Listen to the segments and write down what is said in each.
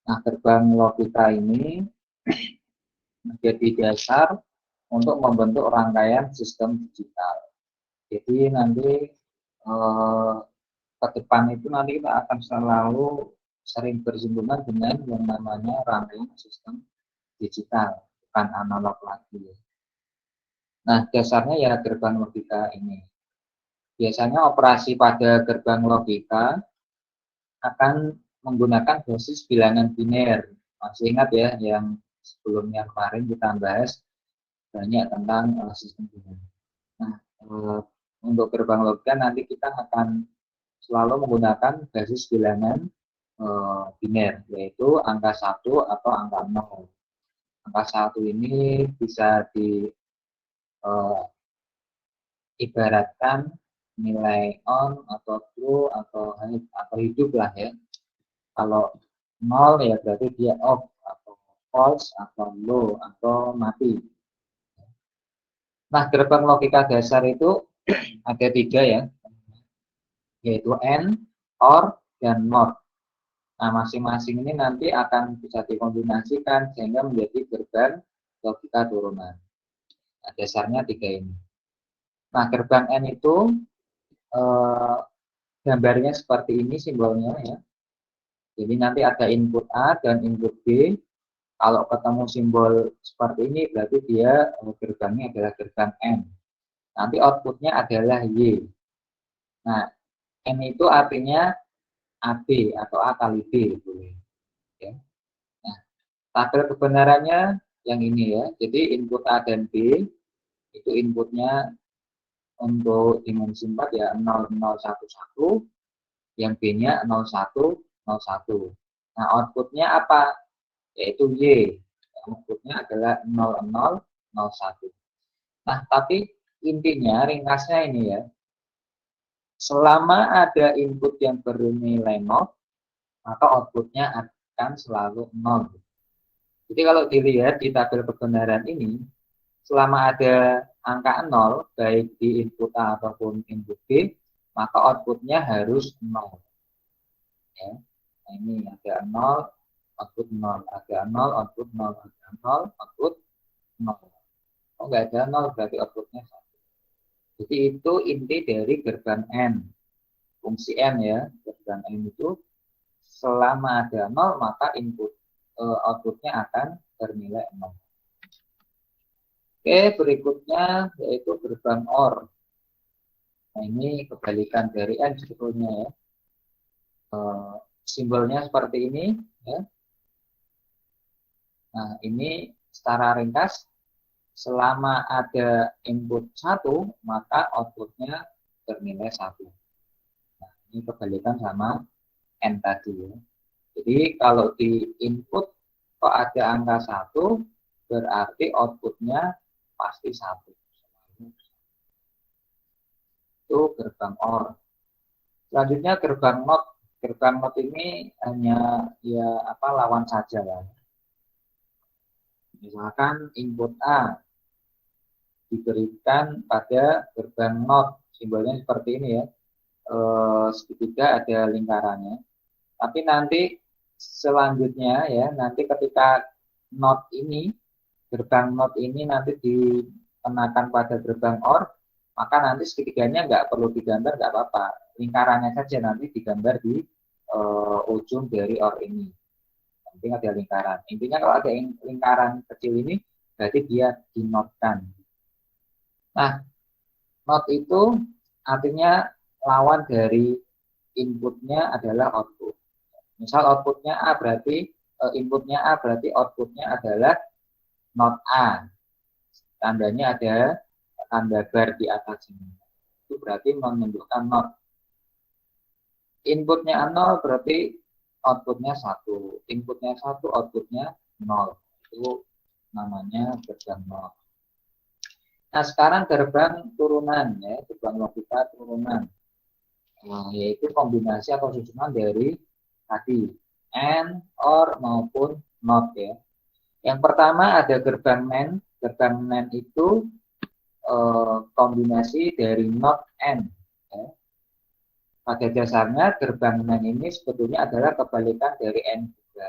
Nah, gerbang logika ini menjadi dasar untuk membentuk rangkaian sistem digital. Jadi nanti ke depan itu nanti kita akan selalu sering bersinggungan dengan yang namanya rangkaian sistem digital, bukan analog lagi. Nah, dasarnya ya gerbang logika ini. Biasanya operasi pada gerbang logika akan menggunakan basis bilangan biner. Masih ingat ya yang sebelumnya kemarin kita bahas banyak tentang sistem bilangan. Nah, untuk gerbang logika nanti kita akan selalu menggunakan basis bilangan biner, yaitu angka 1 atau angka 0. Angka 1 ini bisa ibaratkan nilai on atau true atau hidup lah ya. Kalau 0 ya berarti dia off atau false atau low atau mati. Nah, gerbang logika dasar itu ada 3 ya, yaitu AND, OR, dan NOT. Nah, masing-masing ini nanti akan bisa dikombinasikan sehingga menjadi gerbang logika turunan. Nah, dasarnya 3 ini. Nah, gerbang N itu gambarnya seperti ini simbolnya ya. Jadi nanti ada input A dan input B. Kalau ketemu simbol seperti ini berarti dia gerbangnya adalah gerbang N. Nanti outputnya adalah Y. Nah, N itu artinya AB atau A kali B. Ya. Nah, tabel kebenarannya yang ini ya. Jadi input A dan B itu inputnya untuk dimensi 4 ya 0011, yang B-nya 0101. Nah, outputnya apa? Yaitu Y. Outputnya adalah 0001. Nah, tapi intinya ringkasnya ini ya. Selama ada input yang bernilai 0, maka outputnya akan selalu 0. Jadi kalau dilihat di tabel kebenaran ini, selama ada angka 0, baik di input A ataupun input B, maka outputnya harus 0. Ya. Nah, ini ada 0, output 0, ada 0, output 0, ada 0, output 0. Oh, nggak ada 0, berarti outputnya 1. Jadi itu inti dari gerbang N. Fungsi N ya, gerbang N itu selama ada 0, maka outputnya akan bernilai 0. Oke, berikutnya yaitu gerbang OR. Nah, ini kebalikan dari N sebetulnya ya. Simbolnya seperti ini ya. Nah, ini secara ringkas, selama ada input 1, maka outputnya bernilai 1. Nah, ini kebalikan sama N tadi ya. Jadi kalau di input kok ada angka 1, berarti outputnya pasti 1. Itu gerbang OR. Selanjutnya gerbang NOT. Gerbang NOT ini hanya ya lawan saja lah. Misalkan input A diberikan pada gerbang NOT, simbolnya seperti ini ya. Segitiga ada lingkarannya. Tapi nanti selanjutnya ya, nanti ketika NOT ini, gerbang NOT ini nanti dikenakan pada gerbang OR, maka nanti segitiganya nggak perlu digambar, nggak apa-apa. Lingkarannya saja nanti digambar di ujung dari OR ini. Penting ada lingkaran. Intinya kalau ada lingkaran kecil ini, berarti dia dinotkan. Nah, not itu artinya lawan dari inputnya adalah output. Misal outputnya A berarti inputnya A berarti outputnya adalah not A. Tandanya ada tanda bar di atas ini. Itu berarti menunjukkan not. Inputnya 0 berarti outputnya 1. Inputnya 1, outputnya 0. Itu namanya gerbang 0. Nah, sekarang gerbang turunan ya, gerbang logika turunan. Nah, yaitu kombinasi atau susunan dari tadi AND, OR maupun NOT ya. Yang pertama ada gerbang NAND. Gerbang NAND itu kombinasi dari NOT AND. Ya. Pada dasarnya gerbang NAND ini sebetulnya adalah kebalikan dari AND juga.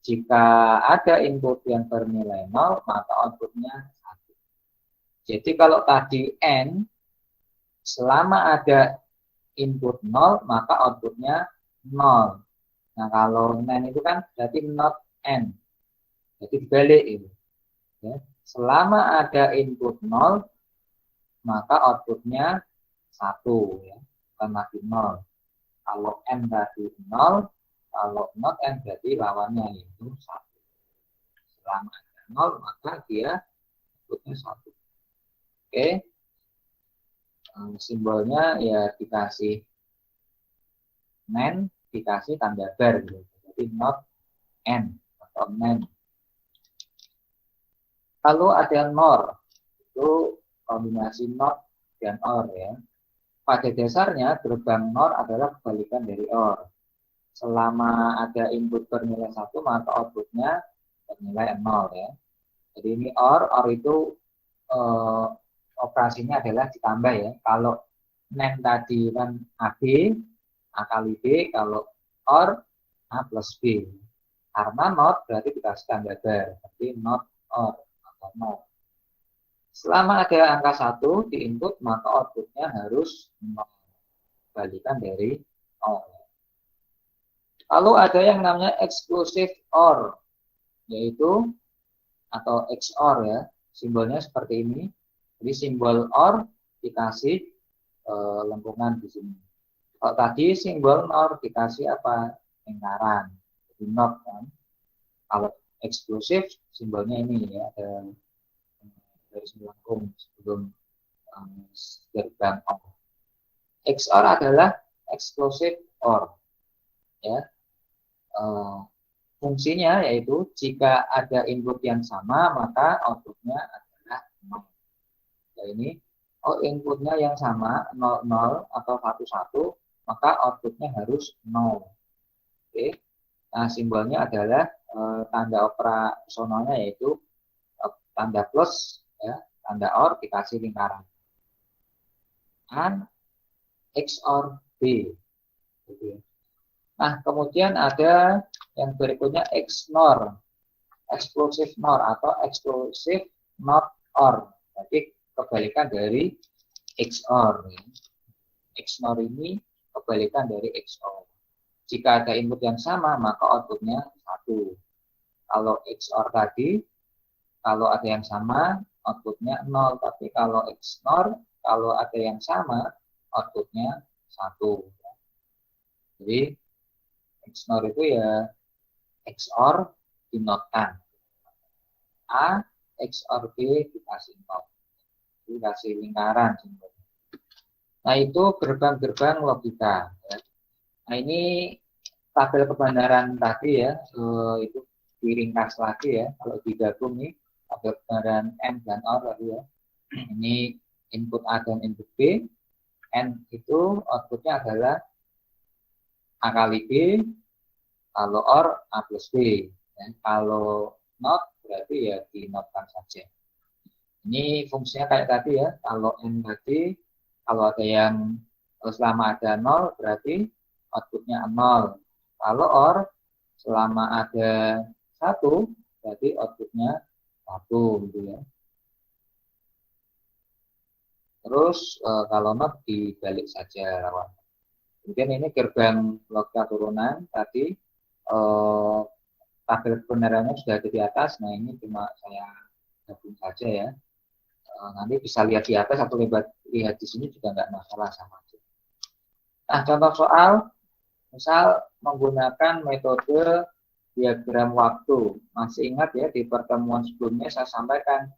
Jika ada input yang bernilai 0, maka outputnya 1. Jadi kalau tadi N, selama ada input 0, maka outputnya 0. Nah, kalau NAND itu kan berarti not N. Jadi dibalik itu. Ya. Selama ada input 0, maka outputnya 1. Ya. Bukan lagi 0. Kalau N tadi 0, kalau not N berarti lawannya yaitu 1. Selama ada 0, maka dia outputnya 1. Oke. Simbolnya ya dikasih NAND, dikasih tanda bar. Gitu. Jadi not N atau NAND. Lalu ada NOR. Itu kombinasi NOT dan OR ya. Pada dasarnya gerbang NOR adalah kebalikan dari OR. Selama ada input bernilai 1, maka outputnya bernilai 0 ya. Jadi ini OR itu operasinya adalah ditambah ya. Kalau NAND tadi kan AB, A kali B, kalau OR A plus B. Karena NOT berarti dikasih tanda bar, berarti NOT OR atau NOT. Selama ada angka 1 di input, maka outputnya harus 0. Balikan dari 0. Lalu ada yang namanya exclusive OR, yaitu atau XOR ya. Simbolnya seperti ini. Jadi simbol OR dikasih lengkungan di sini. Kalau tadi simbol OR dikasih apa? Lingkaran. Jadi not kan. Kalau eksklusif simbolnya ini ya, ada garis melengkung sebelum gerbang OR. XOR adalah exclusive OR. Ya. Fungsinya yaitu jika ada input yang sama, maka outputnya adalah 0. Ya, ini inputnya yang sama 00 atau 11, maka outputnya harus 0. Oke. Nah, simbolnya adalah tanda operasionalnya yaitu tanda plus ya, tanda OR dikasih lingkaran. A XOR B. Gitu. Nah, kemudian ada yang berikutnya XNOR, exclusive NOR atau exclusive not OR. Jadi kebalikan dari XOR. XNOR ini kebalikan dari XOR. Jika ada input yang sama, maka outputnya 1. Kalau XOR tadi, kalau ada yang sama, outputnya 0. Tapi kalau XNOR, kalau ada yang sama, outputnya 1. Jadi XNOR itu ya XOR dinotkan. A XOR B dikasih not. Dikasih lingkaran. Nah, itu gerbang-gerbang logika. Ya. Nah, ini tabel kebenaran tadi ya, itu diringkas lagi ya. Kalau digabung nih, tabel kebenaran N dan OR tadi ya. Ini input A dan input B. N itu outputnya adalah A kali B, kalau OR A plus B. Dan kalau not berarti ya dinotkan saja. Ini fungsinya kayak tadi ya. Kalau N tadi, kalau ada yang selama ada 0 berarti outputnya 0. Kalau OR selama ada 1 berarti outputnya 1 gitu ya. Terus kalau not dibalik saja lawan. Kemudian ini gerbang logika turunan tadi tabel kebenarannya sudah ada di atas. Nah, ini cuma saya gabung saja ya. Nanti bisa lihat di atas atau lihat di sini juga nggak masalah sama aja. Nah, contoh soal misal menggunakan metode diagram waktu. Masih ingat ya di pertemuan sebelumnya saya sampaikan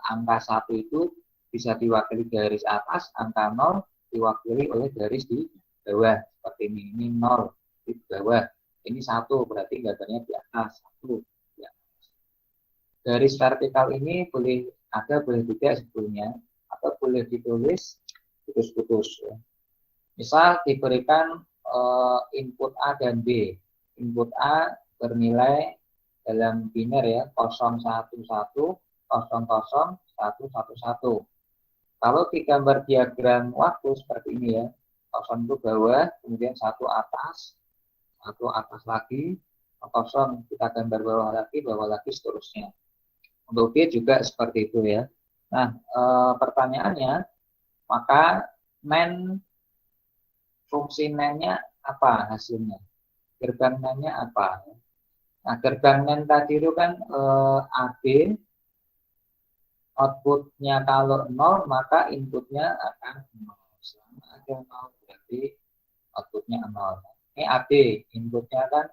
angka 1 itu bisa diwakili garis atas, angka 0 diwakili oleh garis di bawah seperti ini. Ini 0 di bawah, ini 1 berarti gambarnya di atas 1 ya. Garis vertikal ini boleh ada, boleh tidak sebetulnya, atau boleh ditulis putus-putus ya. Misal diberikan input A dan B. Input A bernilai dalam biner ya 011 00 111. Kalau di gambar diagram waktu seperti ini ya, 0 itu bawah, kemudian 1 atas lagi, kosong kita gambar bawah lagi seterusnya. Untuk B juga seperti itu ya. Nah, pertanyaannya, maka fungsi NAND-nya apa hasilnya? Gerbang NAND-nya apa? Nah, gerbang NAND tadi itu kan AB, outputnya kalau 0, maka inputnya akan 0. Selama ada 0, berarti outputnya 0. Ini AB, inputnya kan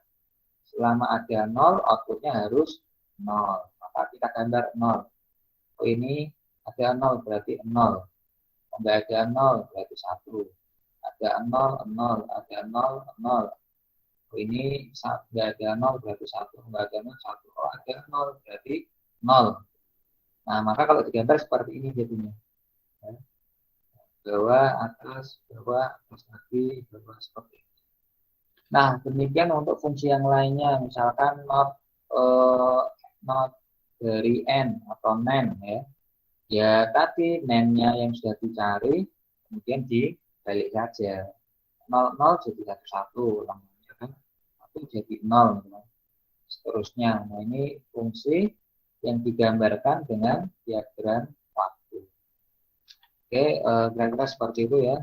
selama ada 0, outputnya harus 0. Maka kita gambar 0. Oh, ini ada 0, berarti 0. Enggak ada 0, berarti 1. Ada 0, 0. Ada 0, 0. Oh, ini enggak ada 0, berarti 1. Enggak ada 0, 1. Oh, ada 0, berarti 0. Nah, maka kalau digambar seperti ini jadinya. Bawah, atas, lagi, bawah, seperti ini. Nah, demikian untuk fungsi yang lainnya. Misalkan not dari N atau NAND ya. Ya, tadi NAND-nya yang sudah dicari, kemudian dibalik saja. 0, 0 jadi 1, 1. Namanya kan 1 jadi 0. Seterusnya. Nah, ini fungsi yang digambarkan dengan diagram waktu. Oke, kira-kira seperti itu ya.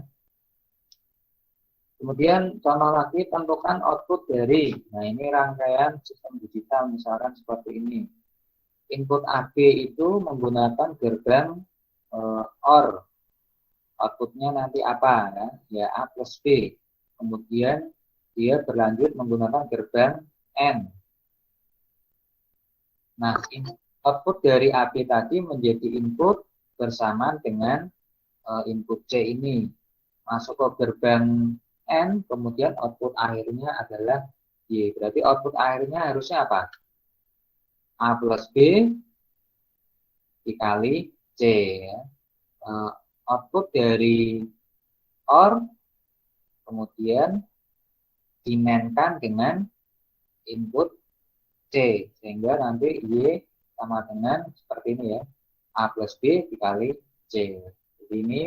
Kemudian contoh lagi, tentukan output dari, nah ini rangkaian sistem digital misalkan seperti ini. Input AB itu menggunakan gerbang OR. Outputnya nanti apa ya? Ya A plus B. Kemudian dia berlanjut menggunakan gerbang N. Nah, output dari AB tadi menjadi input bersamaan dengan input C ini. Masuk ke gerbang N, kemudian output akhirnya adalah Y. Berarti output akhirnya harusnya apa? A plus B dikali C. Ya. Output dari OR kemudian dimainkan dengan input C. Sehingga nanti Y sama dengan seperti ini ya. A plus B dikali C. Jadi ini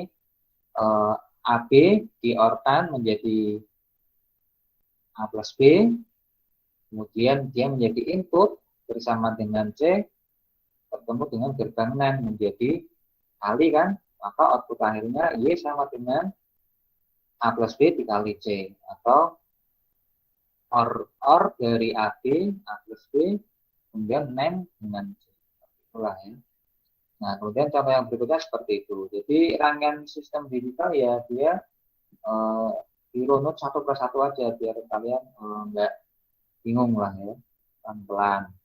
AB di-OR-kan menjadi A plus B, kemudian dia menjadi input bersama dengan C, bertemu dengan gerbang NAND menjadi kali kan, maka output akhirnya Y sama dengan A plus B dikali C, atau OR dari AB, A plus B, kemudian NAND dengan C. Itulah ya. Nah, kemudian contoh yang berikutnya seperti itu. Jadi rangkaian sistem digital ya dia dirunut satu persatu aja biar kalian nggak bingung lah ya, pelan-pelan.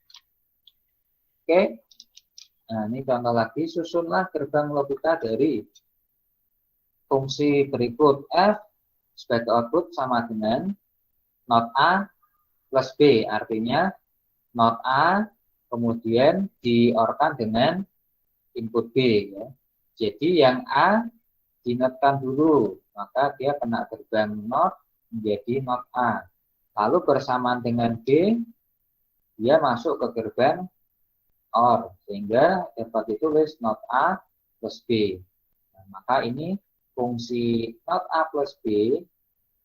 Oke, nah ini contoh lagi, susunlah gerbang logika dari fungsi berikut. F sebagai output sama dengan not A plus B, artinya not A kemudian di-OR-kan dengan input B ya. Jadi yang A dinotkan dulu, maka dia kena gerbang not menjadi not A. Lalu bersamaan dengan B, dia masuk ke gerbang OR, sehingga dapat ditulis not A plus B. Nah, maka ini fungsi not A plus B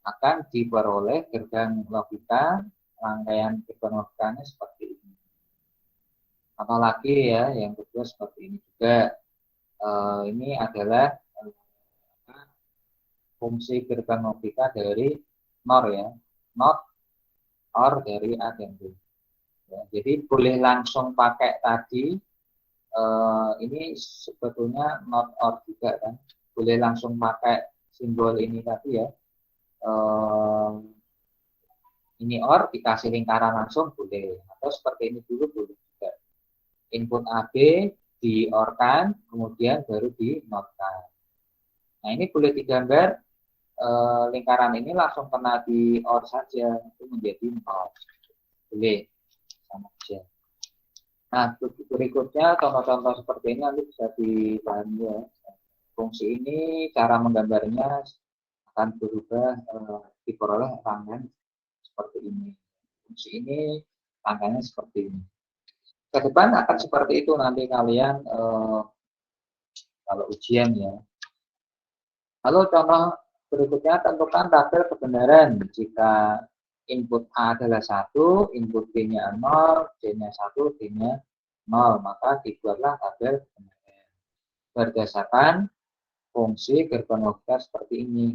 akan diperoleh gerbang logika, rangkaian gerbang logikanya seperti ini. Apalagi ya, yang kedua seperti ini juga. Ini adalah fungsi gerbang logika dari NOR ya, not OR dari A dan B. Ya, jadi boleh langsung pakai tadi, ini sebetulnya not OR juga kan, boleh langsung pakai simbol ini tadi ya, ini OR dikasih lingkaran langsung boleh, atau seperti ini dulu boleh juga. Input AB di-OR-kan, kemudian baru di-NOT-kan. Nah ini boleh digambar lingkaran ini langsung kena di OR saja, itu menjadi NOT. Boleh, sama aja. Nah berikutnya contoh-contoh seperti ini nanti bisa dipahami ya. Fungsi ini cara menggambarnya akan berubah diperoleh rangkaian seperti ini. Fungsi ini rangkaiannya seperti ini. Ke depan akan seperti itu nanti kalian kalau ujian ya. Lalu contoh berikutnya, tentukan tabel kebenaran jika input A adalah 1, input B-nya 0, C-nya 1, D-nya 0. Maka dibuatlah tabel penyelesaian berdasarkan fungsi gerbang logika seperti ini.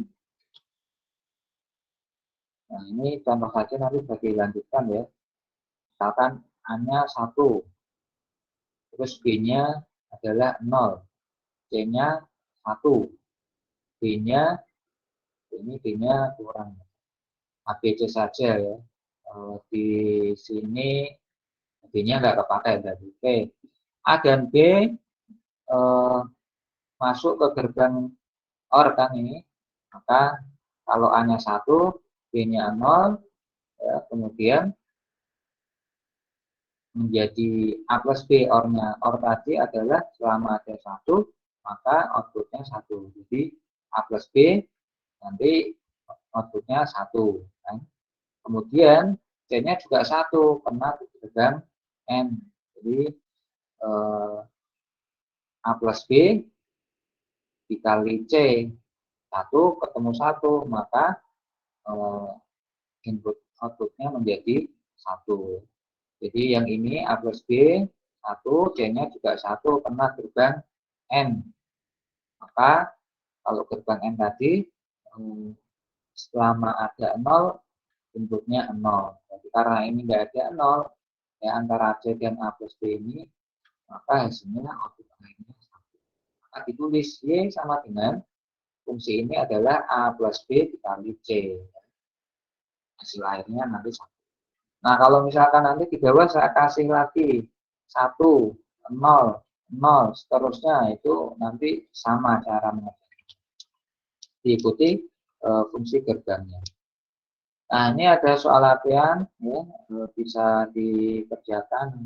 Nah, ini contoh saja, nanti bisa dilanjutkan ya. Misalkan A-nya 1, terus B-nya adalah 0, C-nya 1, B-nya, ini B-nya kurang, ABC saja ya. Di sini B-nya nggak kepakai berarti. Oke. A dan B masuk ke gerbang OR kan ini. Maka kalau A-nya 1, B-nya 0, ya, kemudian menjadi A plus B OR-nya. OR tadi adalah selama ada 1, maka outputnya 1. Jadi A plus B nanti outputnya 1. Kan? Kemudian C-nya juga 1, karena gerbang N. Jadi A plus B dikali C 1 ketemu 1, maka input outputnya menjadi 1. Jadi yang ini A plus B 1, C-nya juga 1 karena gerbang N. Maka kalau gerbang N tadi selama ada 0, inputnya 0. Jadi karena ini nggak ada 0 ya antara C dan A plus B ini, maka hasilnya output A-nya 1. Maka ditulis Y sama dengan fungsi ini adalah A plus B dikali C. Hasil akhirnya nanti 1. Nah, kalau misalkan nanti di bawah saya kasih lagi 1, 0, 0, seterusnya, itu nanti sama cara mengerjakan. Diikuti fungsi gerbangnya. Nah, ini ada soal latihan, ya, bisa dikerjakan.